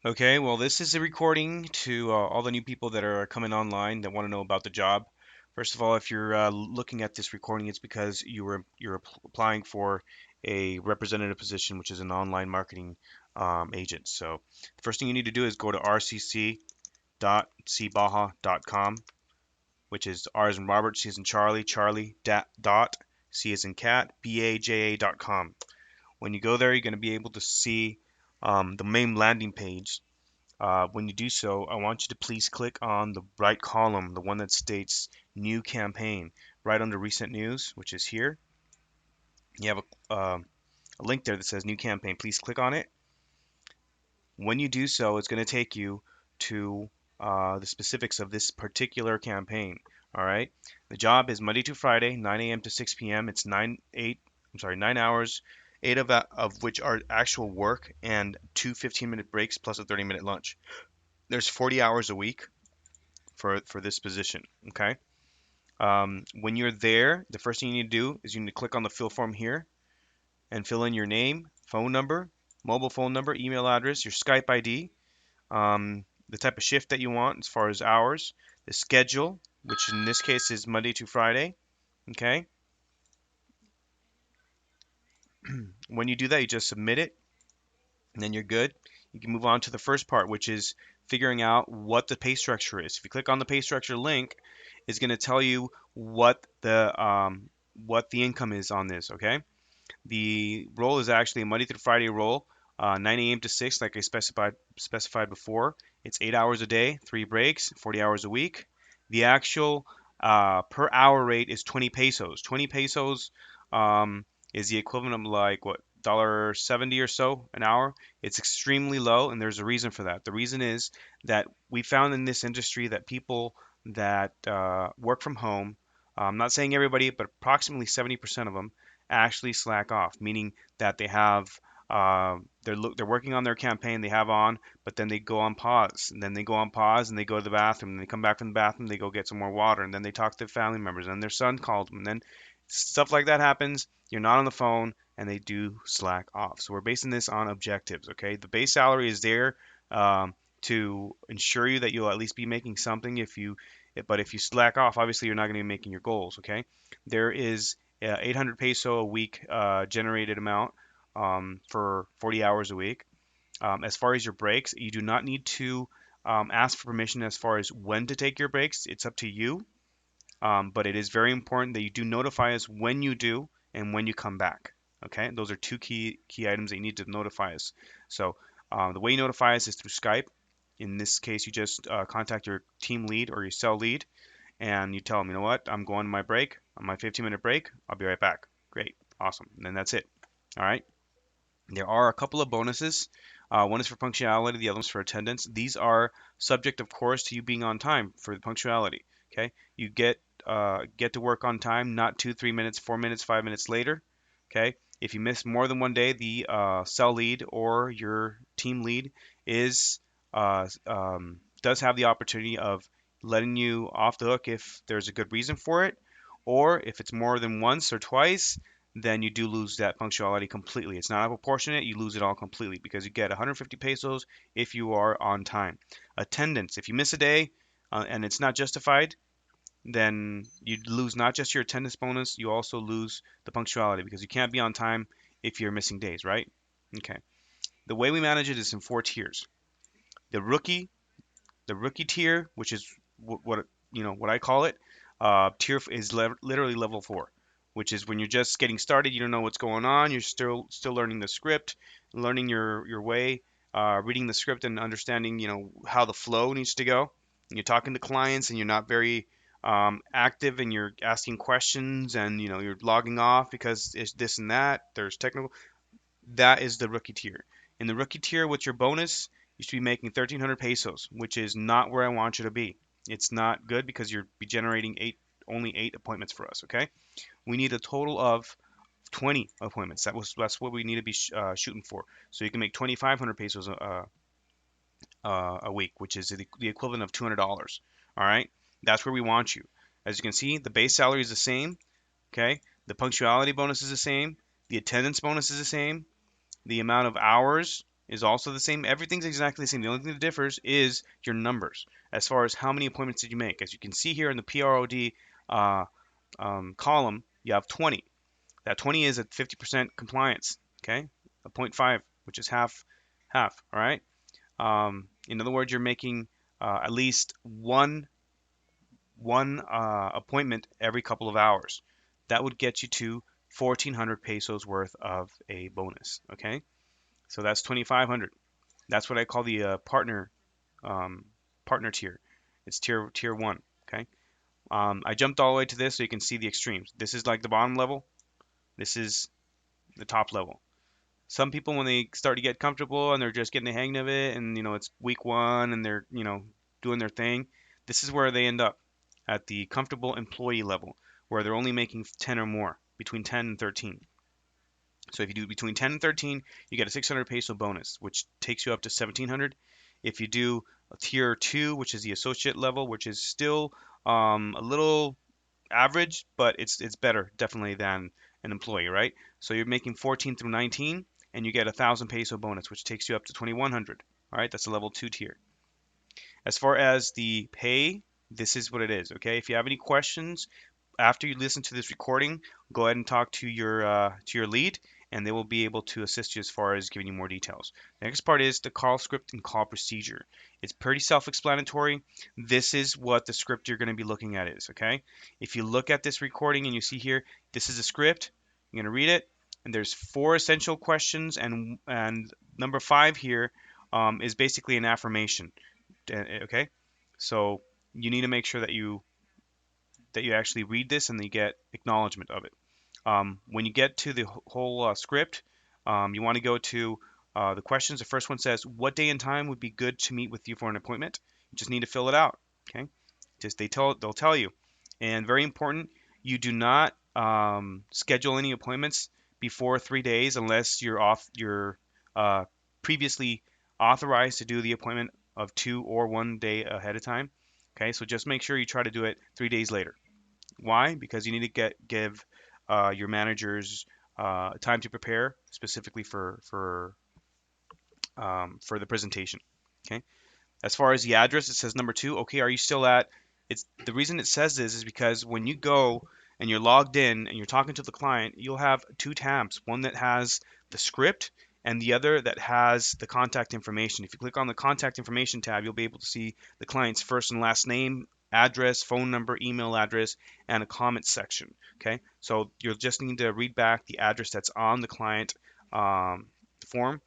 Okay, well, this is a recording to all the new people that are coming online that want to know about the job. First of all, if you're looking at this recording, it's because applying for a representative position, which is an online marketing agent. So the first thing you need to do is go to rcc.cbaja.com, which is R as in Robert, C as in Charlie, Charlie dot C as in cat, BAJA.com. When you go there, you're going to be able to see the main landing page. When you do so, I want you to please click on the right column, the one that states New Campaign, right under Recent News, which is here. You have a link there that says New Campaign. Please click on it. When you do so, it's going to take you to the specifics of this particular campaign. All right. The job is Monday to Friday, 9 a.m. to 6 p.m. It's 9 hours, eight of which are actual work and two 15-minute breaks plus a 30-minute lunch. There's 40 hours a week for this position. Okay. When you're there, the first thing you need to do is you need to click on the fill form here and fill in your name, phone number, mobile phone number, email address, your Skype ID, the type of shift that you want as far as hours, the schedule, which in this case is Monday to Friday. Okay. When you do that, you just submit it and then you're good. You can move on to the first part, which is figuring out what the pay structure is. If you click on the pay structure link, it's going to tell you what the income is on this. Okay, the role is actually a Monday through Friday role, 9 a.m. to 6, like I specified before. It's 8 hours a day, three breaks, 40 hours a week. The actual per hour rate is 20 pesos. 20 pesos is the equivalent of like what, $1.70 or so an hour. It's extremely low, and there's a reason for that. The reason is that we found in this industry that people that work from home, I'm not saying everybody, but approximately 70% of them actually slack off, meaning that they have they're working on their campaign they have on, but then they go on pause, and then they go on pause, and they go to the bathroom, and they come back from the bathroom, they go get some more water, and then they talk to their family members, and their son called them, and then stuff like that happens. You're not on the phone, and they do slack off. So we're basing this on objectives. Okay, the base salary is there to ensure you that you'll at least be making something. But if you slack off, obviously you're not going to be making your goals. Okay, there is 800 peso a week generated amount for 40 hours a week. As far as your breaks, you do not need to ask for permission as far as when to take your breaks. It's up to you. But it is very important that you do notify us when you do and when you come back. Okay, those are two key items that you need to notify us. So the way you notify us is through Skype. In this case, you just contact your team lead or your cell lead, and you tell them, you know what, I'm going to my break, on my 15-minute break. I'll be right back. Great, awesome, and then that's it. All right. There are a couple of bonuses. One is for punctuality, the other is for attendance. These are subject, of course, to you being on time for the punctuality. Okay, you get to work on time, not 2, 3 minutes, 4 minutes, 5 minutes later. Okay, if you miss more than one day, the cell lead or your team lead is does have the opportunity of letting you off the hook if there's a good reason for it, or if it's more than once or twice, then you do lose that punctuality completely. It's not proportionate, you lose it all completely because you get 150 pesos if you are on time. Attendance, if you miss a day and it's not justified, then you lose not just your attendance bonus, you also lose the punctuality because you can't be on time if you're missing days, right? Okay. The way we manage it is in four tiers. The rookie, the rookie tier, which is what I call it, tier is literally level 4, which is when you're just getting started. You don't know what's going on. You're still learning the script, learning your way, reading the script and understanding how the flow needs to go. And you're talking to clients and you're not very active and you're asking questions and you're logging off because it's this and that. There's technical. That is the rookie tier. In the rookie tier, what's your bonus? You should be making 1,300 pesos, which is not where I want you to be. It's not good because you're be generating only eight appointments for us. Okay, we need a total of 20 appointments. That's what we need to be shooting for. So you can make 2,500 pesos a week, which is the equivalent of $200. All right, that's where we want you. As you can see, the base salary is the same. Okay, the punctuality bonus is the same. The attendance bonus is the same. The amount of hours is also the same. Everything's exactly the same. The only thing that differs is your numbers as far as how many appointments did you make. As you can see here in the PROD uh, column, you have 20. That 20 is at 50% compliance. Okay, a point 0.5, which is half. All right. In other words, you're making at least one appointment every couple of hours. That would get you to 1,400 pesos worth of a bonus. Okay, so that's 2,500. That's what I call the um, partner tier. It's tier one. Okay. I jumped all the way to this so you can see the extremes. This is like the bottom level. This is the top level. Some people, when they start to get comfortable and they're just getting the hang of it, and it's week one and they're doing their thing, this is where they end up at the comfortable employee level, where they're only making 10 or more, between 10 and 13. So if you do between 10 and 13, you get a 600 peso bonus, which takes you up to 1,700. If you do a tier 2, which is the associate level, which is still a little average, but it's better definitely than an employee, right? So you're making 14 through 19, and you get a 1,000 peso bonus, which takes you up to 2,100. All right, that's a level 2 tier. As far as the pay, this is what it is. Okay, if you have any questions after you listen to this recording, go ahead and talk to your lead, and they will be able to assist you as far as giving you more details. The next part is the call script and call procedure. It's pretty self-explanatory. This is what the script you're going to be looking at is. Okay, if you look at this recording and you see here, this is a script. You're going to read it, and there's 4 essential questions, and number 5 here is basically an affirmation. Okay, so you need to make sure that you actually read this and you get acknowledgement of it. When you get to the whole script, you want to go to the questions. The first one says, "What day and time would be good to meet with you for an appointment?" You just need to fill it out. Okay, just they'll tell you, and very important, you do not schedule any appointments before 3 days unless you're uh, previously authorized to do the appointment of 2 or 1 day ahead of time. Okay, so just make sure you try to do it 3 days later. Why? Because you need to give your managers time to prepare specifically for the presentation. Okay. As far as the address, it says number 2. Okay, are you still at? It's the reason it says this is because when you go and you're logged in and you're talking to the client, you'll have 2 tabs, one that has the script and the other that has the contact information. If you click on the contact information tab, you'll be able to see the client's first and last name, address, phone number, email address, and a comment section. Okay, so you'll just need to read back the address that's on the client form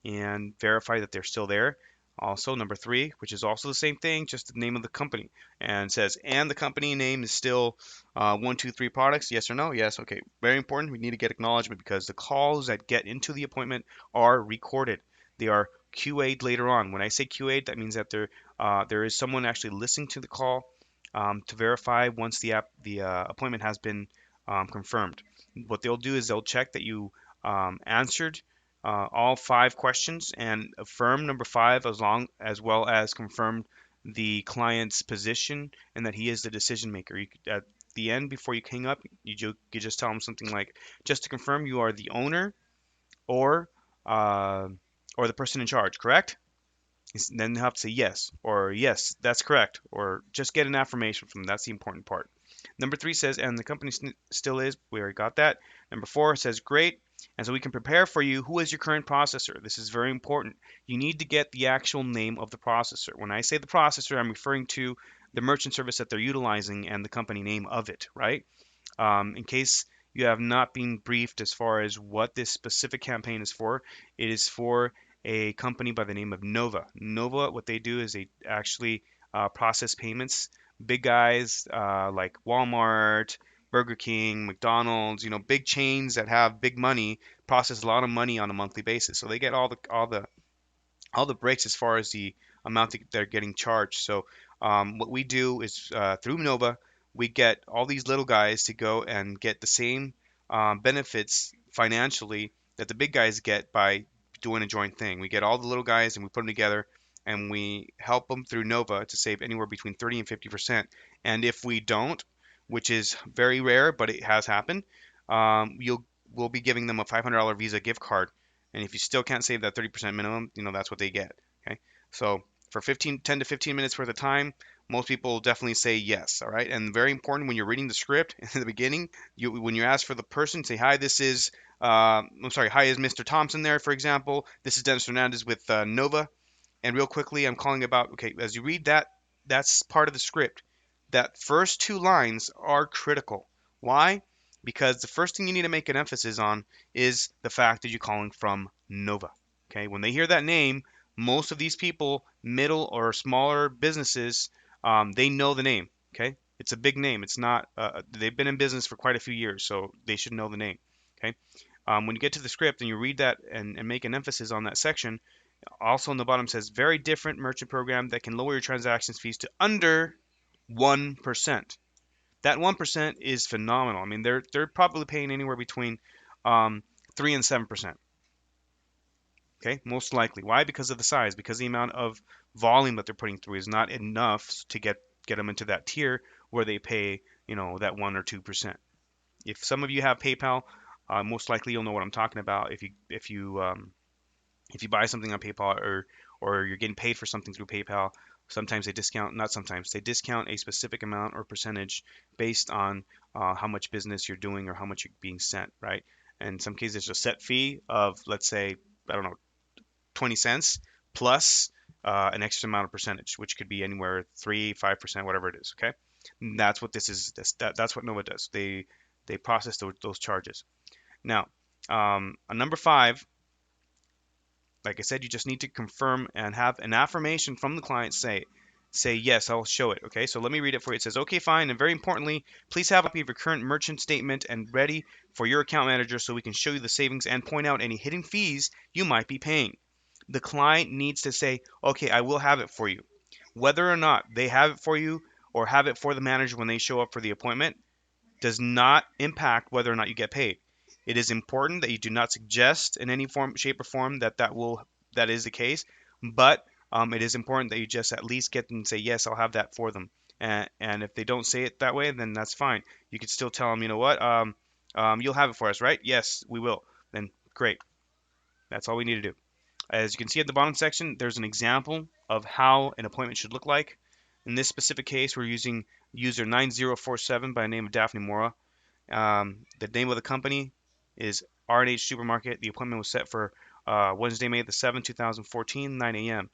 and verify that they're still there. Also, number 3, which is also the same thing, just the name of the company, and says, and the company name is still 123 Products. Yes or no? Yes. Okay. Very important. We need to get acknowledgement because the calls that get into the appointment are recorded. They are QA'd later on. When I say QA'd, that means that there is someone actually listening to the call to verify once the appointment has been confirmed. What they'll do is they'll check that you answered all 5 questions and affirm number 5 as well as confirm the client's position and that he is the decision maker. At the end, before you hang up, you just tell him something like, just to confirm you are the owner or uh, or the person in charge, correct? Then they have to say yes, or yes, that's correct, or just get an affirmation from them. That's the important part. Number 3 says, and the company still is. We already got that. Number 4 says, great. And so we can prepare for you. Who is your current processor? This is very important. You need to get the actual name of the processor. When I say the processor, I'm referring to the merchant service that they're utilizing and the company name of it, right? In case you have not been briefed as far as what this specific campaign is for, it is for a company by the name of Nova. Nova, what they do is they actually process payments. Big guys like Walmart, Burger King, McDonald's, big chains that have big money process a lot of money on a monthly basis. So they get all the breaks as far as the amount that they're getting charged. So what we do is through Nova, we get all these little guys to go and get the same benefits financially that the big guys get by doing a joint thing. We get all the little guys and we put them together and we help them through Nova to save anywhere between 30 and 50%. And if we don't, which is very rare, but it has happened, we'll be giving them a $500 Visa gift card And if you still can't save that 30% minimum, that's what they get. Okay. So for 10 to 15 minutes worth of time, most people definitely say yes. All right. And very important when you're reading the script in the beginning, when you ask for the person, say, hi, this is, I'm sorry, hi, is Mr. Thompson there, for example? This is Dennis Hernandez with Nova. And real quickly, I'm calling about, okay, as you read that, that's part of the script. That first two lines are critical. Why? Because the first thing you need to make an emphasis on is the fact that you're calling from Nova. Okay, when they hear that name, most of these people, middle or smaller businesses, they know the name. Okay, it's a big name. It's not. They've been in business for quite a few years, so they should know the name. Okay, when you get to the script and you read that and make an emphasis on that section, also on the bottom says very different merchant program that can lower your transactions fees to under 1%. That 1% is phenomenal. I mean, they're probably paying anywhere between 3 and 7%. Okay, most likely. Why? Because of the size, because the amount of volume that they're putting through is not enough to get them into that tier where they pay, that 1 or 2%. If some of you have PayPal, most likely you'll know what I'm talking about. If you buy something on PayPal or you're getting paid for something through PayPal, sometimes they discount, not sometimes, they discount a specific amount or percentage based on how much business you're doing or how much you're being sent, right? And in some cases, there's a set fee of, let's say, I don't know, 20 cents plus an extra amount of percentage, which could be anywhere 3, 5%, whatever it is. Okay, and that's what this is. That's what Nova does. They process those charges. Now, on number 5, like I said, you just need to confirm and have an affirmation from the client say yes, I'll show it. Okay, so let me read it for you. It says, okay, fine, and very importantly, please have a copy of your current merchant statement and ready for your account manager so we can show you the savings and point out any hidden fees you might be paying. The client needs to say, okay, I will have it for you. Whether or not they have it for you or have it for the manager when they show up for the appointment does not impact whether or not you get paid. It is important that you do not suggest in any form, shape, or form that is the case, but it is important that you just at least get them to say yes, I'll have that for them. And if they don't say it that way, then that's fine. You could still tell them, you know what, you'll have it for us, right? Yes, we will. Then great. That's all we need to do. As you can see at the bottom section, there's an example of how an appointment should look like. In this specific case, we're using user 9047 by the name of Daphne Mora. The name of the company is R&H Supermarket. The appointment was set for Wednesday, May the 7th, 2014, 9 a.m.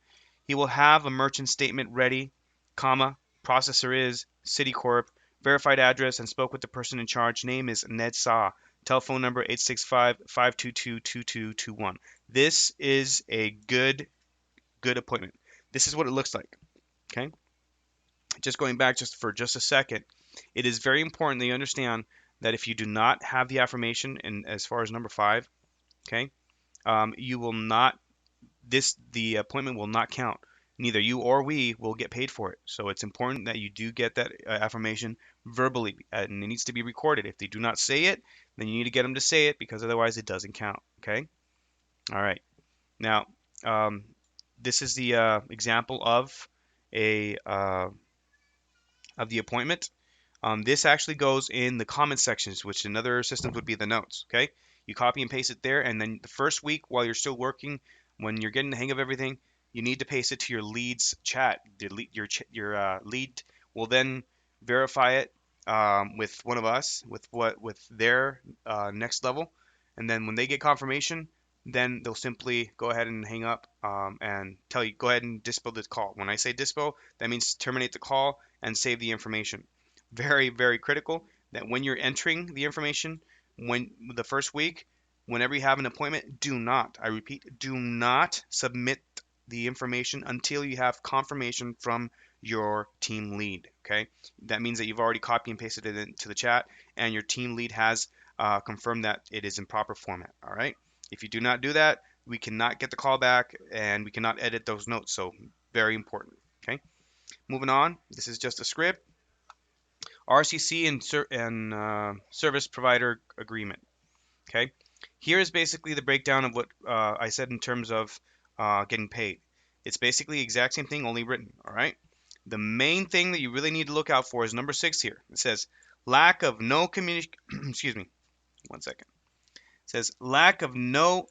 He will have a merchant statement ready, comma, processor is Citicorp, verified address, and spoke with the person in charge. Name is Ned Sa. Telephone number 865-522-2221. This is a good appointment. This is what it looks like. Okay? Just going back for just a second, it is very important that you understand that if you do not have the affirmation, and as far as number 5, okay, you will not. The appointment will not count. Neither you or we will get paid for it. So it's important that you do get that affirmation verbally, and it needs to be recorded. If they do not say it, then you need to get them to say it because otherwise it doesn't count. Okay. All right. Now, this is the example of a of the appointment. This actually goes in the comment sections, which in other systems would be the notes. Okay, you copy and paste it there, and then the first week while you're still working, when you're getting the hang of everything, you need to paste it to your leads chat. Your lead will then verify it with one of us with their next level, and then when they get confirmation, then they'll simply go ahead and hang up and tell you go ahead and dispo this call. When I say dispo, that means terminate the call and save the information. Very, very critical that when you're entering the information, when the first week, whenever you have an appointment, I repeat, do not submit the information until you have confirmation from your team lead. Okay, that means that you've already copy and pasted it into the chat, and your team lead has confirmed that it is in proper format. All right. If you do not do that, we cannot get the call back, and we cannot edit those notes. So very important. Okay. Moving on. This is just a script. RCC and service provider agreement. Okay, here is basically the breakdown of what I said in terms of getting paid. It's basically the exact same thing, only written. All right. The main thing that you really need to look out for is number 6 here. It says lack of no communication. Excuse me. One second. It says lack of no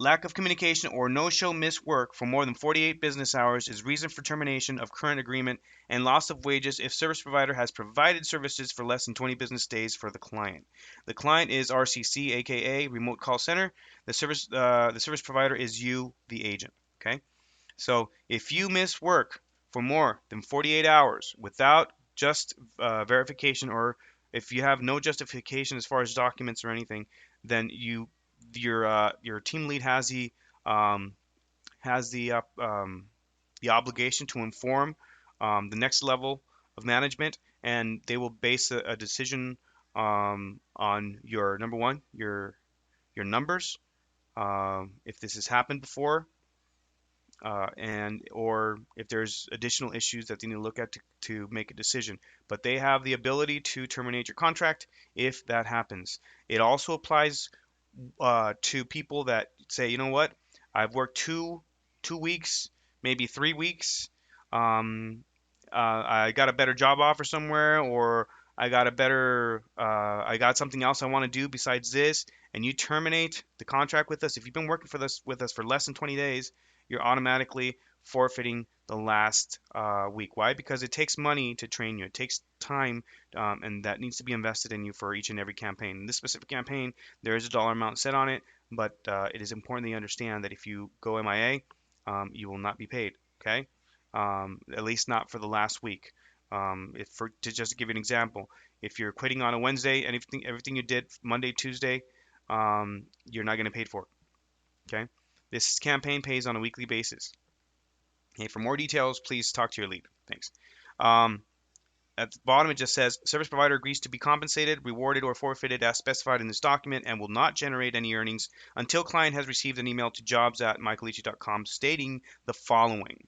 Lack of communication or no-show miss work for more than 48 business hours is reason for termination of current agreement and loss of wages if service provider has provided services for less than 20 business days for the client. The client is RCC, aka Remote Call Center. The service provider is you, the agent. Okay. So if you miss work for more than 48 hours without just verification, or if you have no justification as far as documents or anything, then your team lead um, has the obligation to inform the next level of management, and they will base a decision on your number one, your numbers. If this has happened before, and or if there's additional issues that they need to look at to make a decision. But they have the ability to terminate your contract if that happens. It also applies to people that say, you know what, I've worked two weeks, maybe 3 weeks. Um, I got a better job offer somewhere, or I got something else I want to do besides this, and you terminate the contract with us. If you've been working for this with us for less than 20 days, you're automatically forfeiting the last week. Why? Because it takes money to train you. It takes time, and that needs to be invested in you for each and every campaign. In this specific campaign, there is a dollar amount set on it, but it is important that you understand that if you go MIA, you will not be paid. Okay, at least not for the last week. If for to just give you an example, if you're quitting on a Wednesday, and everything you did Monday, Tuesday, you're not going to be paid for it. Okay, this campaign pays on a weekly basis. Okay, for more details, please talk to your lead. Thanks. Um, at the bottom, it just says service provider agrees to be compensated, rewarded, or forfeited as specified in this document and will not generate any earnings until client has received an email to jobs@michaelici.com stating the following.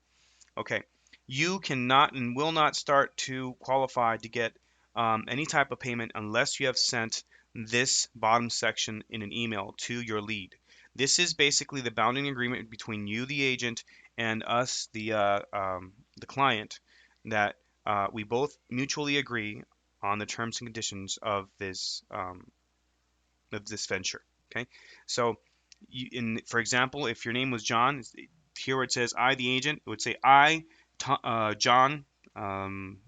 Okay, you cannot and will not start to qualify to get any type of payment unless you have sent this bottom section in an email to your lead. This is basically the bounding agreement between you, the agent, and us, the client, that we both mutually agree on the terms and conditions of this venture. Okay, so for example, if your name was John, here where it says I, the agent, it would say I, John um,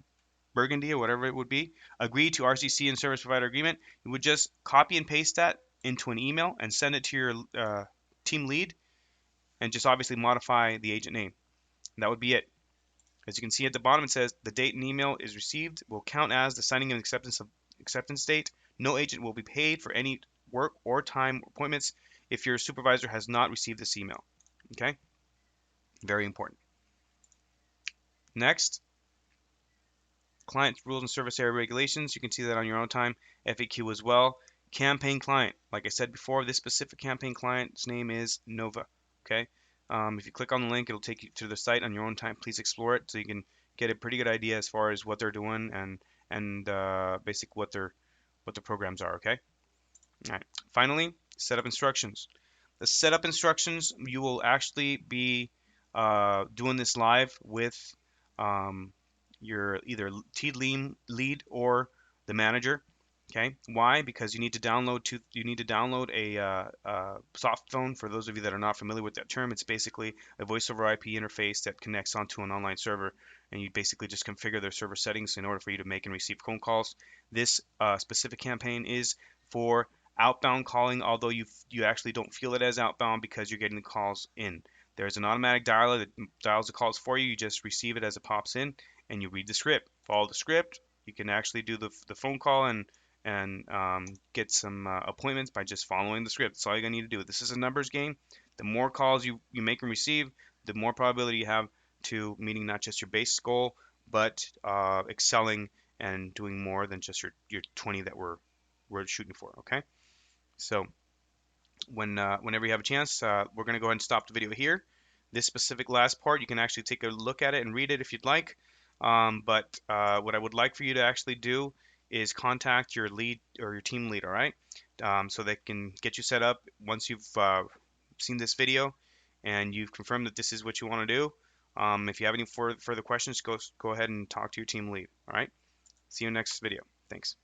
Burgundy or whatever it would be, agree to RCC and service provider agreement. You would just copy and paste that into an email and send it to your team lead, and just obviously modify the agent name. And that would be it. As you can see at the bottom, it says the date an email is received will count as the signing of acceptance date. No agent will be paid for any work or time appointments if your supervisor has not received this email. Okay, very important. Next, client rules and service area regulations. You can see that on your own time. FAQ as well. Campaign client. Like I said before, this specific campaign client's name is Nova. Okay. If you click on the link, it'll take you to the site on your own time. Please explore it so you can get a pretty good idea as far as what they're doing and basic what the programs are. Okay. All right. Finally, setup instructions. The setup instructions, you will actually be doing this live with um, your either team lead or the manager. Okay, why? Because you need to download a soft phone. For those of you that are not familiar with that term, it's basically a voice over IP interface that connects onto an online server, and you basically just configure their server settings in order for you to make and receive phone calls. This specific campaign is for outbound calling, although you actually don't feel it as outbound because you're getting the calls in. There's an automatic dialer that dials the calls for you. You just receive it as it pops in, and you read the script. Follow the script. You can actually do the phone call and get some appointments by just following the script. That's all you're gonna need to do. This is a numbers game. The more calls you make and receive, the more probability you have to meeting not just your base goal, but excelling and doing more than just your 20 that we're shooting for. Okay. So whenever you have a chance, we're going to go ahead and stop the video here. This specific last part, you can actually take a look at it and read it if you'd like. But what I would like for you to actually do is contact your lead or your team lead, all right? So they can get you set up once you've seen this video and you've confirmed that this is what you want to do. If you have any further questions, go ahead and talk to your team lead, all right? See you next video. Thanks.